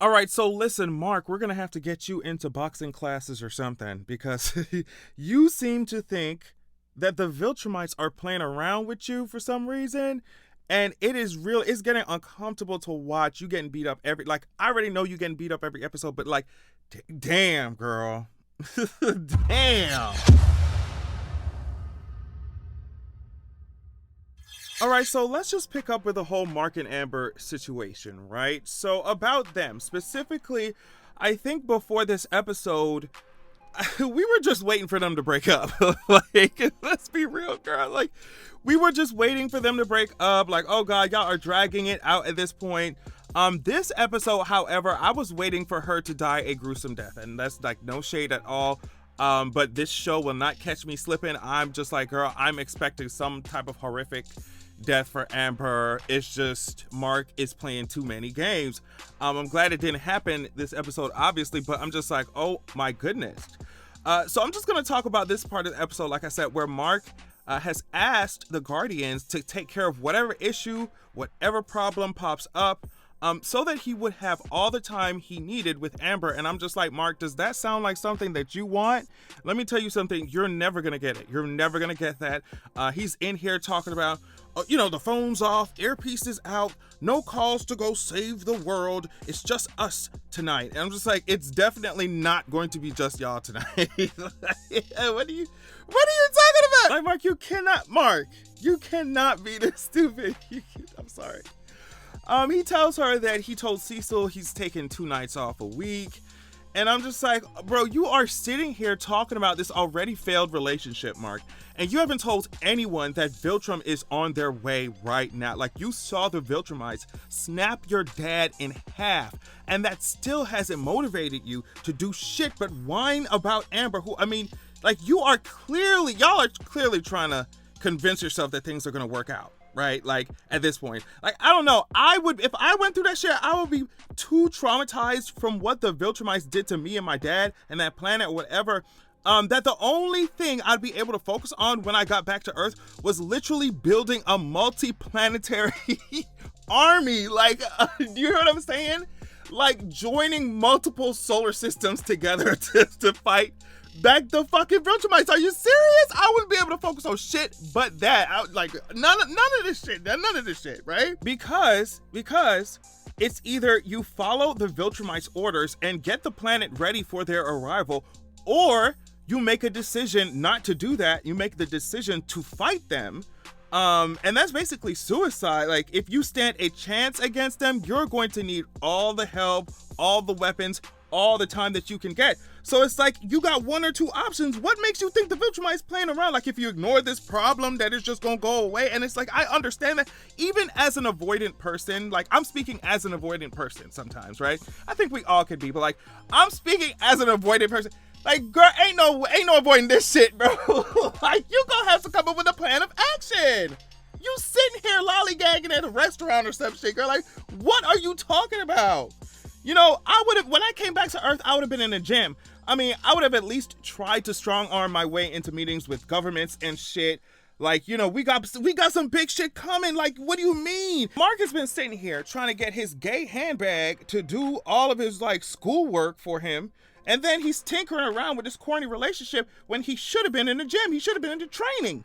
All right, so listen, Mark, we're going to have to get you into boxing classes or something because you seem to think that the Viltrumites are playing around with you for some reason. And it is real, it's getting uncomfortable to watch you getting beat up I already know you getting beat up every episode, but damn, girl. Damn. All right, so let's just pick up with the whole Mark and Amber situation, right? So about them specifically, I think before this episode, we were just waiting for them to break up. Let's be real, girl. We were just waiting for them to break up. Oh God, y'all are dragging it out at this point. This episode, however, I was waiting for her to die a gruesome death, and that's no shade at all. But this show will not catch me slipping. I'm just girl, I'm expecting some type of horrific death for Amber. It's just Mark is playing too many games. I'm glad it didn't happen this episode, obviously, but I'm just oh my goodness. So I'm just gonna talk about this part of the episode, like I said, where Mark has asked the Guardians to take care of whatever issue, whatever problem pops up, so that he would have all the time he needed with Amber. And I'm just Mark, does that sound like something that you want? Let me tell you something, you're never gonna get it. You're never gonna get that. He's in here talking about, the phone's off, earpiece is out, no calls to go save the world. It's just us tonight. And I'm just it's definitely not going to be just y'all tonight. What are you talking about? Mark, you cannot be this stupid. I'm sorry. He tells her that he told Cecil he's taking 2 nights off a week. And I'm just bro, you are sitting here talking about this already failed relationship, Mark. And you haven't told anyone that Viltrum is on their way right now. You saw the Viltrumites snap your dad in half. And that still hasn't motivated you to do shit but whine about Amber, who, y'all are clearly trying to convince yourself that things are going to work out. Right? At this point, I don't know. If I went through that shit, I would be too traumatized from what the Viltrumites did to me and my dad and that planet or whatever, that the only thing I'd be able to focus on when I got back to Earth was literally building a multi-planetary army. Do you hear what I'm saying? Joining multiple solar systems together to fight back the fucking Viltrumites. Are you serious? I wouldn't be able to focus on shit but that. None of this shit, right? Because it's either you follow the Viltrumites' orders and get the planet ready for their arrival, or you make a decision not to do that. You make the decision to fight them. And that's basically suicide. If you stand a chance against them, you're going to need all the help, all the weapons, all the time that you can get. So it's you got 1 or 2 options. What makes you think the Viltrumites playing around? If you ignore this problem, that it's just gonna go away. And it's I understand that even as an avoidant person, I'm speaking as an avoidant person sometimes, right? I think we all could be, but I'm speaking as an avoidant person. Girl, ain't no avoiding this shit, bro. You gonna have to come up with a plan of action. You sitting here lollygagging at a restaurant or some shit, girl. What are you talking about? When I came back to Earth, I would have been in a gym. I would have at least tried to strong arm my way into meetings with governments and shit. We got some big shit coming. What do you mean? Mark has been sitting here trying to get his gay handbag to do all of his schoolwork for him. And then he's tinkering around with this corny relationship when he should have been in the gym. He should have been in the training.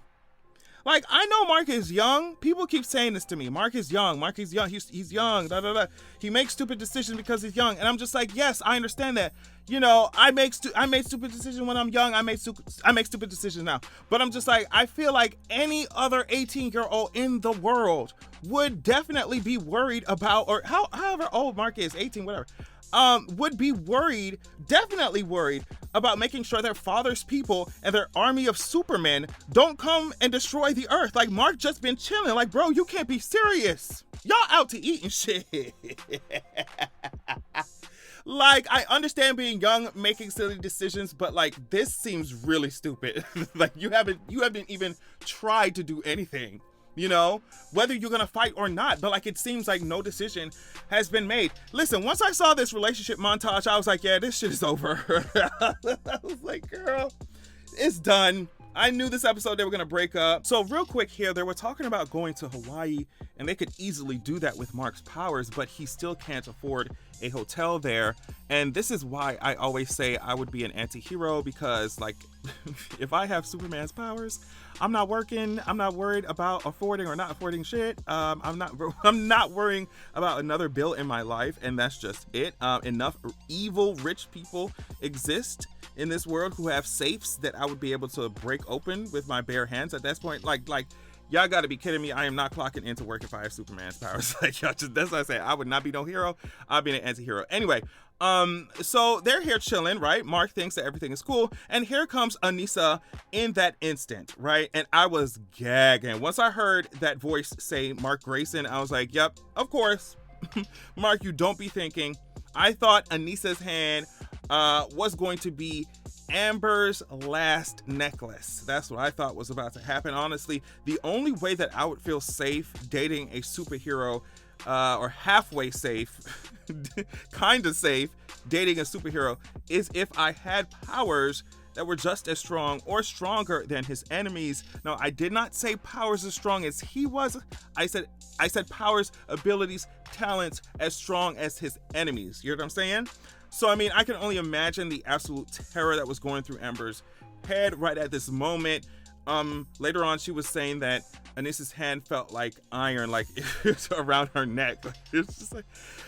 I know Mark is young. People keep saying this to me. Mark is young. He's young. Da, da, da. He makes stupid decisions because he's young. And I'm just yes, I understand that. I made stupid decisions when I'm young. I make stupid decisions now. But I'm just I feel any other 18-year-old in the world would definitely be worried about, or however old Mark is, 18, whatever, would be definitely worried about making sure their father's people and their army of supermen don't come and destroy the Earth. Mark just been chilling. Bro, you can't be serious. Y'all out to eat and shit. I understand being young, making silly decisions, but this seems really stupid. You haven't even tried to do anything. Whether you're gonna fight or not, but it seems no decision has been made. Listen, once I saw this relationship montage, I was yeah, this shit is over. I was girl, it's done. I knew this episode they were gonna break up. So real quick here, they were talking about going to Hawaii, and they could easily do that with Mark's powers, but he still can't afford a hotel there. And this is why I always say I would be an anti-hero, because like if I have Superman's powers, I'm not working, I'm not worried about affording or not affording shit. I'm not worrying about another bill in my life, and that's just it. Enough evil rich people exist in this world who have safes that I would be able to break open with my bare hands at this point. Like y'all gotta be kidding me. I am not clocking into work if I have Superman's powers. Like, y'all just, that's what I say. I would not be no hero. I'll be an anti-hero. Anyway, so they're here chilling, right? Mark thinks that everything is cool, and here comes Anissa in that instant, right? And I was gagging. Once I heard that voice say Mark Grayson, I was like, yep, of course. Mark, you don't be thinking. I thought Anissa's hand was going to be Amber's last necklace. That's what I thought was about to happen. Honestly, the only way that I would feel safe dating a superhero, or halfway safe, kind of safe dating a superhero, is if I had powers that were just as strong or stronger than his enemies. Now, I did not say powers as strong as he was. I said powers, abilities, talents as strong as his enemies. You know what I'm saying? So, I mean, I can only imagine the absolute terror that was going through Amber's head right at this moment. Later on, she was saying that Anissa's hand felt like iron, like it was around her neck. It's just like,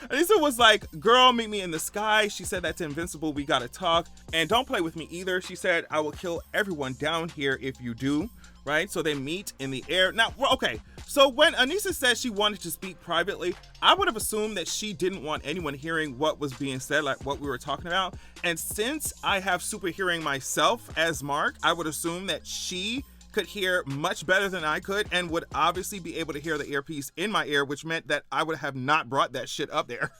Anissa was like, girl, meet me in the sky. She said that to Invincible, we gotta talk. And don't play with me either. She said, I will kill everyone down here if you do, right? So they meet in the air. Now, okay, so when Anissa said she wanted to speak privately, I would have assumed that she didn't want anyone hearing what was being said, like what we were talking about. And since I have super hearing myself as Mark, I would assume that she could hear much better than I could, and would obviously be able to hear the earpiece in my ear, which meant that I would have not brought that shit up there.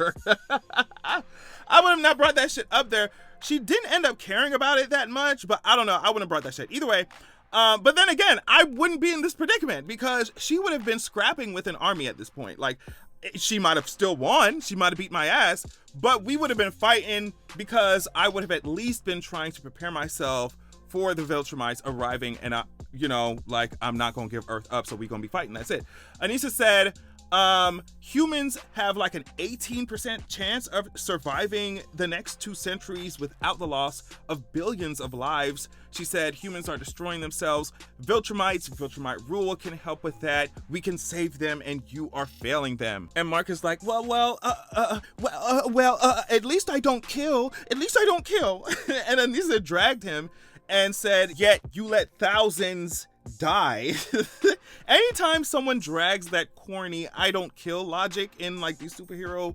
I would have not brought that shit up there. She didn't end up caring about it that much, but I don't know. I wouldn't have brought that shit. Either way, but then again, I wouldn't be in this predicament because she would have been scrapping with an army at this point. Like, she might have still won. She might have beat my ass, but we would have been fighting because I would have at least been trying to prepare myself for the Viltrumites arriving, and like, I'm not gonna give Earth up, so we're gonna be fighting. That's it. Anissa said humans have like an 18% chance of surviving the next 2 centuries without the loss of billions of lives. She said humans are destroying themselves. Viltrumite rule can help with that. We can save them, and you are failing them. And Mark is like, well, at least I don't kill. At least I don't kill. And Anissa dragged him and said, yet you let thousands die. Anytime someone drags that corny I don't kill logic in like these superhero,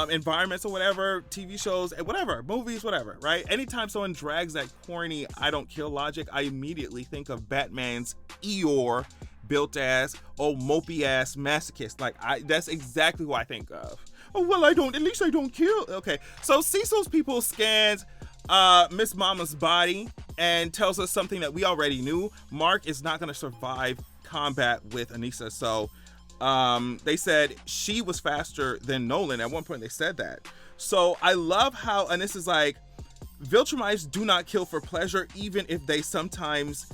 environments or whatever, TV shows, whatever, movies, whatever, right? Anytime someone drags that corny I don't kill logic, I immediately think of Batman's Eeyore, built ass, mopey ass masochist. Like, that's exactly who I think of. Oh, well, at least I don't kill. Okay, so Cecil's people scans Miss Mama's body and tells us something that we already knew. Mark is not going to survive combat with Anissa. So they said she was faster than Nolan. At one point they said that. So I love how Anissa's like, Viltrumites do not kill for pleasure, even if they sometimes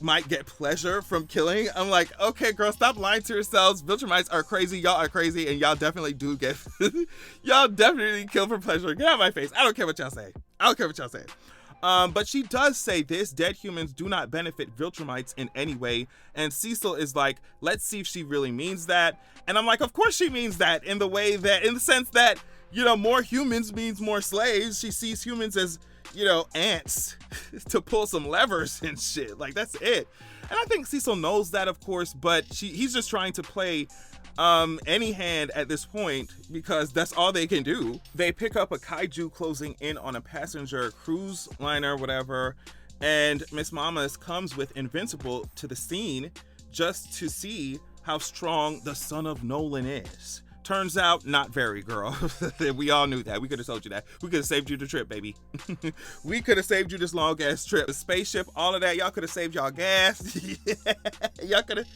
might get pleasure from killing. I'm like, okay, girl, stop lying to yourselves. Viltrumites are crazy. Y'all are crazy, and y'all definitely do get y'all definitely kill for pleasure. Get out of my face. I don't care what y'all say. But she does say this: dead humans do not benefit Viltrumites in any way. And Cecil is like, let's see if she really means that. And I'm like, of course she means that, in the sense that, more humans means more slaves. She sees humans as, ants to pull some levers and shit. Like, that's it. And I think Cecil knows that, of course, but he's just trying to play any hand at this point because that's all they can do. They pick up a kaiju closing in on a passenger cruise liner, whatever, and Miss Mamas comes with Invincible to the scene just to see how strong the son of Nolan is. Turns out, not very, girl. We all knew that. We could have told you that. We could have saved you the trip, baby. We could have saved you this long ass trip. The spaceship, all of that. Y'all could have saved y'all gas. Y'all could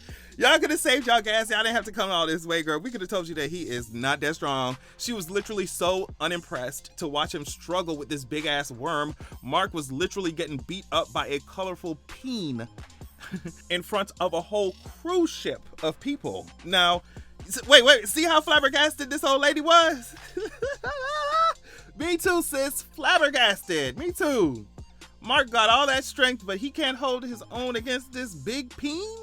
have saved y'all gas. Y'all didn't have to come all this way, girl. We could have told you that he is not that strong. She was literally so unimpressed to watch him struggle with this big ass worm. Mark was literally getting beat up by a colorful peen in front of a whole cruise ship of people. Now, wait, see how flabbergasted this old lady was? Me too, sis. Flabbergasted. Me too. Mark got all that strength, but he can't hold his own against this big peen?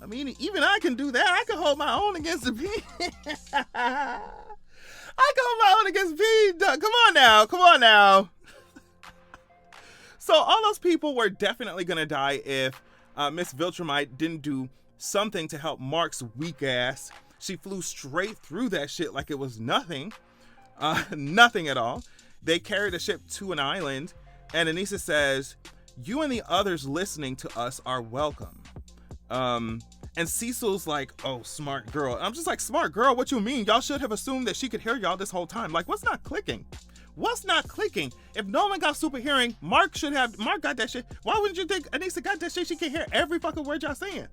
I mean, even I can do that. I can hold my own against the peen. I can hold my own against peen. Come on now. So all those people were definitely going to die if Miss Viltrumite didn't do something to help Mark's weak ass. She flew straight through that shit like it was nothing. Nothing at all. They carried the ship to an island, and Anissa says, "You and the others listening to us are welcome." And Cecil's like, "Oh, smart girl." And I'm just like, smart girl? What you mean? Y'all should have assumed that she could hear y'all this whole time. Like, what's not clicking? What's not clicking? If Nolan got super hearing, Mark got that shit. Why wouldn't you think Anissa got that shit? She can hear every fucking word y'all saying.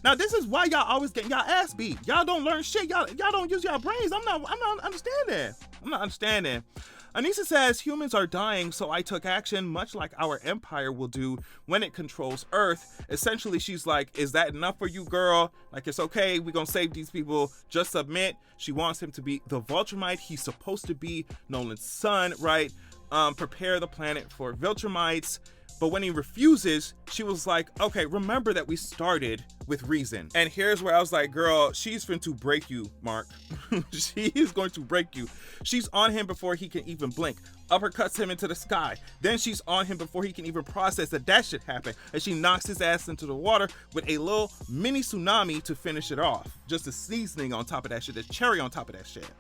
Now, this is why y'all always getting y'all ass beat. Y'all don't learn shit. Y'all don't use y'all brains. I'm not understanding. Anissa says humans are dying, so I took action, much like our empire will do when it controls Earth. Essentially, she's like, is that enough for you, girl? Like, it's okay. We're going to save these people. Just submit. She wants him to be the Viltrumite. He's supposed to be Nolan's son, right? Prepare the planet for Viltrumites. But when he refuses, she was like, okay, remember that we started with reason. And here's where I was like, girl, she's finna break you, Mark. She is going to break you. She's on him before he can even blink. Uppercuts him into the sky. Then she's on him before he can even process that shit happened. And she knocks his ass into the water with a little mini tsunami to finish it off. Just a seasoning on top of that shit, a cherry on top of that shit.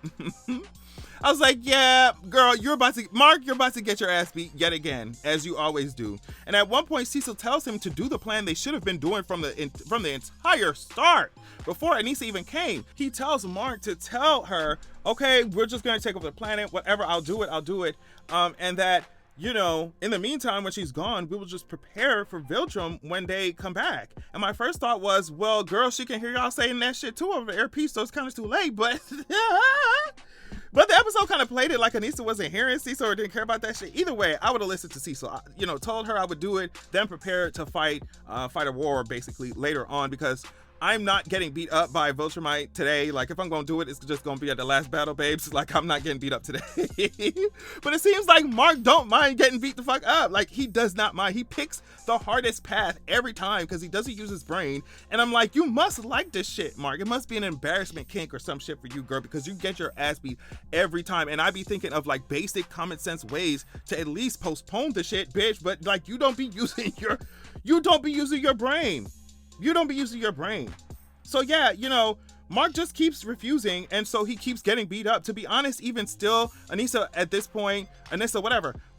I was like, yeah, girl, Mark, you're about to get your ass beat yet again, as you always do. And at one point, Cecil tells him to do the plan they should have been doing from the entire start, before Anissa even came. He tells Mark to tell her, okay, we're just going to take over the planet, whatever, I'll do it. And that, you know, in the meantime, when she's gone, we will just prepare for Viltrum when they come back. And my first thought was, well, girl, she can hear y'all saying that shit too over the earpiece, so it's kind of too late, but... But the episode kind of played it like Anissa wasn't hearing Cecil or didn't care about that shit. Either way, I would have listened to Cecil. Told her I would do it, then prepared to fight a war basically later on, because I'm not getting beat up by Viltrumite today. Like, if I'm gonna do it, it's just gonna be at the last battle, babes. Like, I'm not getting beat up today. But it seems like Mark don't mind getting beat the fuck up. Like, he does not mind. He picks the hardest path every time because he doesn't use his brain. And I'm like, you must like this shit, Mark. It must be an embarrassment kink or some shit for you, girl, because you get your ass beat every time. And I be thinking of like basic common sense ways to at least postpone the shit, bitch. But like, you don't be using your brain. You don't be using your brain. So yeah, Mark just keeps refusing, and so he keeps getting beat up. To be honest, even still, Anissa at this point,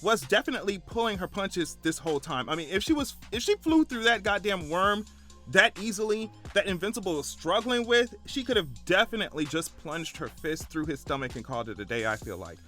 was definitely pulling her punches this whole time. I mean, if she flew through that goddamn worm that easily, that Invincible was struggling with, she could have definitely just plunged her fist through his stomach and called it a day, I feel like.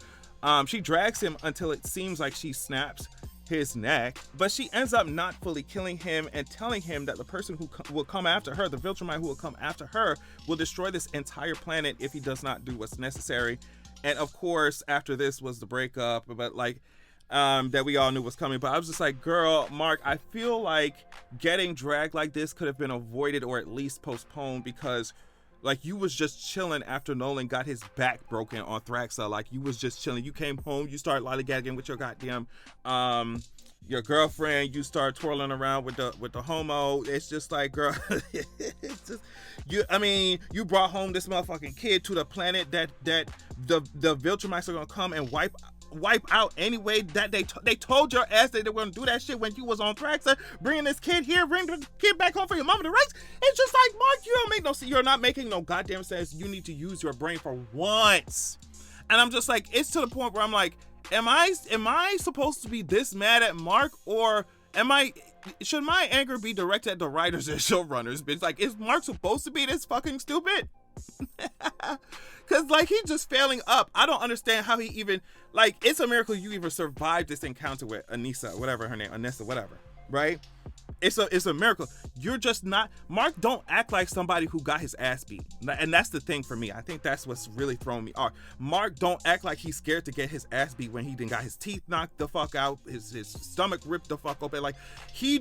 She drags him until it seems like she snaps his neck, but she ends up not fully killing him and telling him that the person who will come after her, the Viltrumite who will come after her, will destroy this entire planet if he does not do what's necessary. And of course, after this was the breakup, but like that we all knew was coming. But I was just like, girl, Mark, I feel like getting dragged like this could have been avoided or at least postponed, because like, you was just chilling after Nolan got his back broken on Thraxa. Like, you was just chilling. You came home, you started lollygagging with your goddamn your girlfriend. You start twirling around with the homo. It's just like, girl, it's just, you brought home this motherfucking kid to the planet that the Viltrumites are gonna come and wipe out anyway. That they told your ass that they were gonna do that shit when you was on Thraxa, bringing this kid here, bring the kid back home for your mama to raise. It's just like, Mark, you're not making no goddamn sense. You need to use your brain for once. And I'm just like, it's to the point where I'm like, am I supposed to be this mad at Mark, or should my anger be directed at the writers and showrunners? Bitch, like, is Mark supposed to be this fucking stupid? Cause like he's just failing up. I don't understand how he even, like, it's a miracle you even survived this encounter with Anissa, whatever her name, Anissa, whatever, right? It's a miracle. You're just not, Mark, don't act like somebody who got his ass beat. And that's the thing for me. I think that's what's really throwing me off. Mark don't act like he's scared to get his ass beat when he done got his teeth knocked the fuck out, his stomach ripped the fuck open. Like he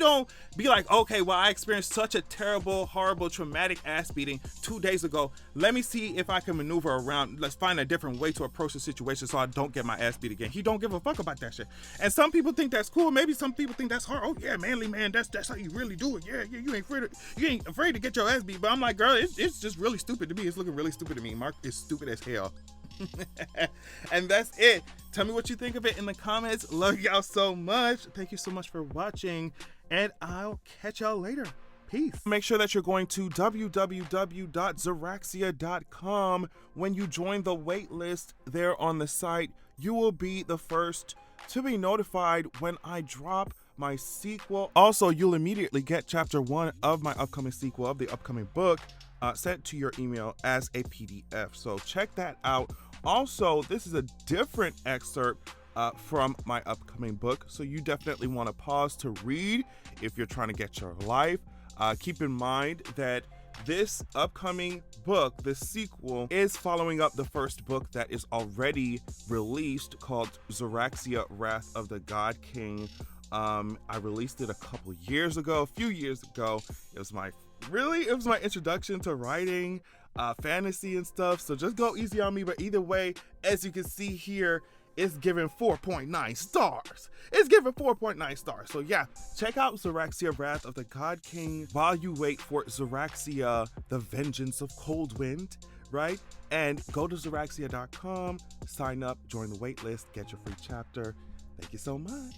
don't be like, okay, well, I experienced such a terrible, horrible, traumatic ass beating 2 days ago. Let me see if I can maneuver around. Let's find a different way to approach the situation so I don't get my ass beat again. He don't give a fuck about that shit. And some people think that's cool. Maybe some people think that's hard. Oh yeah, manly man, that's how you really do it. Yeah, you ain't afraid to get your ass beat. But I'm like, girl, it's just really stupid to me. It's looking really stupid to me. Mark is stupid as hell. And that's it. Tell me what you think of it in the comments. Love y'all so much. Thank you so much for watching, and I'll catch y'all later. Peace. Make sure that you're going to www.zeraxia.com. When you join the wait list there on the site, you will be the first to be notified when I drop my sequel. Also, you'll immediately get chapter 1 of my upcoming sequel of the upcoming book sent to your email as a PDF. So check that out. Also, this is a different excerpt from my upcoming book, so you definitely want to pause to read if you're trying to get your life. Keep in mind that this upcoming book, the sequel, is following up the first book that is already released called Zeraxia, Wrath of the God King. I released it a few years ago. It was my introduction to writing fantasy and stuff, so just go easy on me. But either way, as you can see here, it's given 4.9 stars. It's given 4.9 stars. So yeah, check out Zeraxia, Wrath of the God King while you wait for Zeraxia, The Vengeance of Cold Wind, right? And go to Zeraxia.com, sign up, join the wait list, get your free chapter. Thank you so much.